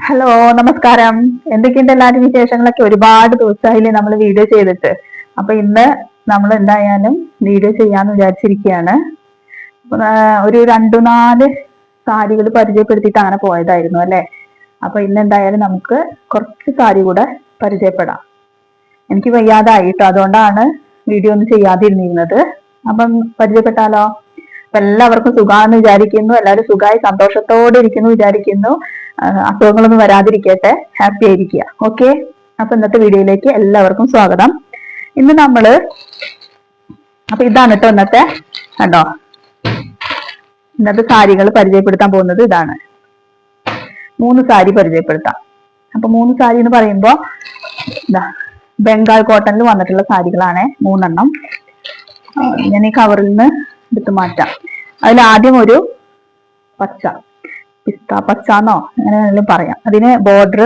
Hello, നമസ്കാരം. എന്തൊക്കെയുണ്ട് എല്ലാവരും വിശേഷങ്ങളൊക്കെ? ഒരുപാട് ദിവസമായില്ലേ നമ്മൾ വീഡിയോ ചെയ്തിട്ട്. അപ്പൊ ഇന്ന് നമ്മൾ എന്തായാലും വീഡിയോ ചെയ്യാന്ന് വിചാരിച്ചിരിക്കുകയാണ്. ഒരു 2-4 സാരികൾ പരിചയപ്പെടുത്തിയിട്ട് അങ്ങനെ പോയതായിരുന്നു അല്ലെ. അപ്പൊ ഇന്ന് എന്തായാലും നമുക്ക് കുറച്ച് സാരി കൂടെ പരിചയപ്പെടാം. എനിക്ക് വയ്യാതായിട്ടോ, അതുകൊണ്ടാണ് വീഡിയോ ഒന്നും ചെയ്യാതിരുന്നിരുന്നത്. അപ്പം പരിചയപ്പെട്ടാലോ? അപ്പൊ എല്ലാവർക്കും സുഖമാണെന്ന് വിചാരിക്കുന്നു. എല്ലാവരും സുഖമായി സന്തോഷത്തോടെ ഇരിക്കുന്നു വിചാരിക്കുന്നു. അസുഖങ്ങളൊന്നും വരാതിരിക്കട്ടെ, ഹാപ്പി ആയിരിക്കുക. ഓക്കെ, അപ്പൊ ഇന്നത്തെ വീഡിയോയിലേക്ക് എല്ലാവർക്കും സ്വാഗതം. ഇന്ന് നമ്മള് ഇതാണ് കേട്ടോ ഇന്നത്തെ, കണ്ടോ, ഇന്നത്തെ സാരികൾ പരിചയപ്പെടുത്താൻ പോകുന്നത് ഇതാണ്. 3 സാരി പരിചയപ്പെടുത്താം. അപ്പൊ 3 സാരി എന്ന് പറയുമ്പോ ബംഗാൾ കോട്ടണിൽ വന്നിട്ടുള്ള സാരികളാണ് 3 എണ്ണം. ഞാൻ ഈ കവറിൽ നിന്ന് എടുത്ത് മാറ്റാം. അതിൽ ആദ്യം ഒരു പച്ച, പിസ്ത പച്ചാന്നോ അങ്ങനെ വേണമെങ്കിലും പറയാം. അതിന് ബോർഡർ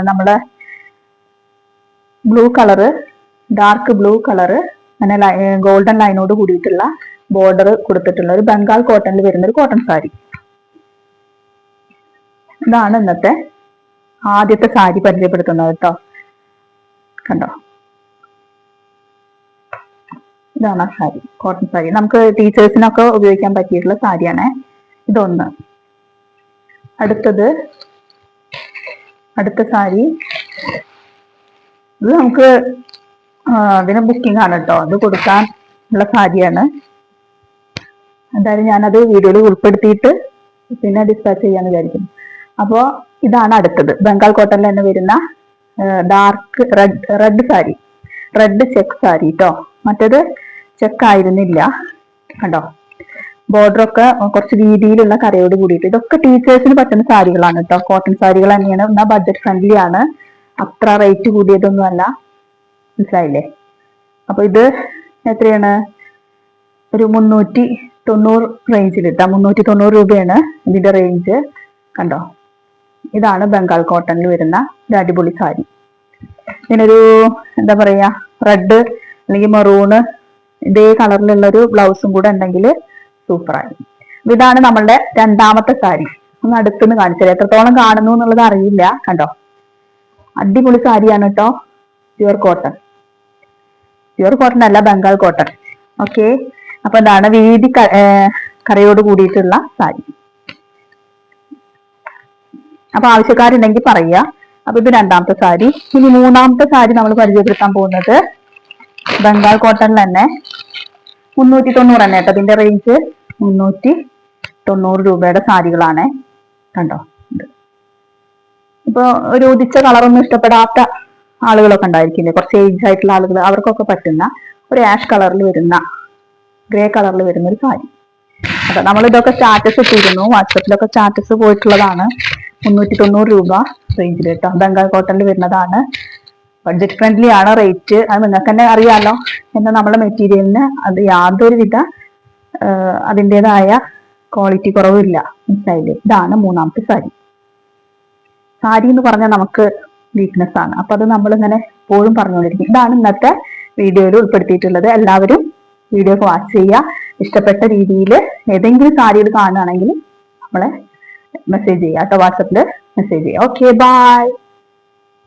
നമ്മളെ blue colour, dark blue colour, അങ്ങനെ ഗോൾഡൻ ലൈനോട് കൂടിയിട്ടുള്ള ബോർഡർ കൊടുത്തിട്ടുള്ള ഒരു ബംഗാൾ കോട്ടണിൽ വരുന്ന ഒരു കോട്ടൺ സാരി. ഇതാണ് ഇന്നത്തെ ആദ്യത്തെ സാരി പരിചയപ്പെടുത്തുന്നത് കേട്ടോ. കണ്ടോ, ഇതാണ് ആ സാരി, കോട്ടൺ സാരി. നമുക്ക് ടീച്ചേഴ്സിനൊക്കെ ഉപയോഗിക്കാൻ പറ്റിയിട്ടുള്ള സാരിയാണ് ഇതൊന്ന്. അടുത്ത സാരി ഇത് നമുക്ക് ഇതിന് ബുക്കിംഗ് ആണ് കേട്ടോ. അത് കൊടുക്കാൻ ഉള്ള സാരിയാണ്. എന്തായാലും ഞാനത് വീഡിയോയിൽ ഉൾപ്പെടുത്തിയിട്ട് പിന്നെ ഡിസ്പാച്ച് ചെയ്യാന്ന് വിചാരിക്കുന്നു. അപ്പോൾ ഇതാണ് അടുത്തത്, ബംഗാൾ കോട്ടണിൽ തന്നെ വരുന്ന dark red sari, red check sari കേട്ടോ. മറ്റേത് ചെക്ക് ആയിരുന്നില്ല, കണ്ടോ. ബോർഡർ ഒക്കെ കുറച്ച് രീതിയിലുള്ള കരയോട് കൂടിയിട്ട്. ഇതൊക്കെ ടീച്ചേഴ്സിന് പറ്റുന്ന സാരികളാണ് കേട്ടോ. കോട്ടൺ സാരികൾ തന്നെയാണ്. എന്നാൽ ബഡ്ജറ്റ് ഫ്രണ്ട്ലി ആണ്, അത്ര റേറ്റ് കൂടിയതൊന്നും അല്ല. മനസ്സിലായില്ലേ? അപ്പൊ ഇത് എത്രയാണ്? ഒരു 390 റേഞ്ചിൽ കിട്ടാം. 390 രൂപയാണ് ഇതിന്റെ റേഞ്ച്. കണ്ടോ, ഇതാണ് ബംഗാൾ കോട്ടണിൽ വരുന്ന ഒരു അടിപൊളി സാരി. ഇതിനൊരു എന്താ പറയാ, റെഡ് അല്ലെങ്കിൽ മെറൂണ് ഇതേ കളറിലുള്ള ഒരു ബ്ലൗസും കൂടെ ഉണ്ടെങ്കിൽ സൂപ്പറായി. ഇതാണ് നമ്മളുടെ രണ്ടാമത്തെ സാരി. ഒന്ന് അടുത്തുനിന്ന് കാണിച്ചത്, എത്രത്തോളം കാണുന്നു എന്നുള്ളത് അറിയില്ല. കണ്ടോ, അടിപൊളി സാരിയാണ് കേട്ടോ. പ്യുവർ കോട്ടൺ, പ്യുവർ കോട്ടൺ അല്ല, ബംഗാൾ കോട്ടൺ. ഓക്കെ, അപ്പൊ എന്താണ് വീതി കരയോട് കൂടിയിട്ടുള്ള സാരി. അപ്പൊ ആവശ്യക്കാരുണ്ടെങ്കിൽ പറയുക. അപ്പൊ ഇത് രണ്ടാമത്തെ സാരി. ഇനി മൂന്നാമത്തെ സാരി നമ്മൾ പരിചയപ്പെടുത്താൻ പോകുന്നത് ബംഗാൾ കോട്ടണിൽ തന്നെ 390 തന്നെ കേട്ടോ. അതിന്റെ റേഞ്ച് 390 രൂപയുടെ സാരികളാണ്. കണ്ടോ, ഇപ്പൊ ഒരു ഉദിച്ച കളറൊന്നും ഇഷ്ടപ്പെടാത്ത ആളുകളൊക്കെ ഉണ്ടായിരിക്കില്ലേ, കുറച്ച് ഏജ് ആയിട്ടുള്ള ആളുകൾ, അവർക്കൊക്കെ പറ്റുന്ന ഒരു ആഷ് കളറിൽ വരുന്ന, ഗ്രേ കളറിൽ വരുന്ന ഒരു സാരി. അപ്പൊ നമ്മൾ ഇതൊക്കെ സ്റ്റാറ്റസ് ഇട്ടിരുന്നു, വാട്സപ്പിലൊക്കെ സ്റ്റാറ്റസ് പോയിട്ടുള്ളതാണ്. 390 രൂപ റേഞ്ചിൽ കേട്ടോ. ബംഗാൾ കോട്ടണിൽ വരുന്നതാണ്. ബഡ്ജറ്റ് ഫ്രണ്ട്ലി ആണ് റേറ്റ്. അത് നിങ്ങൾക്ക് തന്നെ അറിയാലോ. എന്നാൽ നമ്മുടെ മെറ്റീരിയലിന് അത് യാതൊരുവിധ അതിൻ്റെതായ ക്വാളിറ്റി കുറവില്ല. മനസ്സിലായില്ലേ? ഇതാണ് മൂന്നാമത്തെ സാരി. സാരി എന്ന് പറഞ്ഞാൽ നമുക്ക് വീക്ക്നെസ് ആണ്. അപ്പൊ അത് നമ്മളിങ്ങനെ എപ്പോഴും പറഞ്ഞുകൊണ്ടിരിക്കും. ഇതാണ് ഇന്നത്തെ വീഡിയോയിൽ ഉൾപ്പെടുത്തിയിട്ടുള്ളത്. എല്ലാവരും വീഡിയോ വാച്ച് ചെയ്യുക. ഇഷ്ടപ്പെട്ട രീതിയിൽ ഏതെങ്കിലും സാരികൾ കാണുകയാണെങ്കിൽ നമ്മളെ മെസ്സേജ് ചെയ്യുക കേട്ടോ. വാട്സപ്പിൽ മെസ്സേജ് ചെയ്യുക. Okay, by.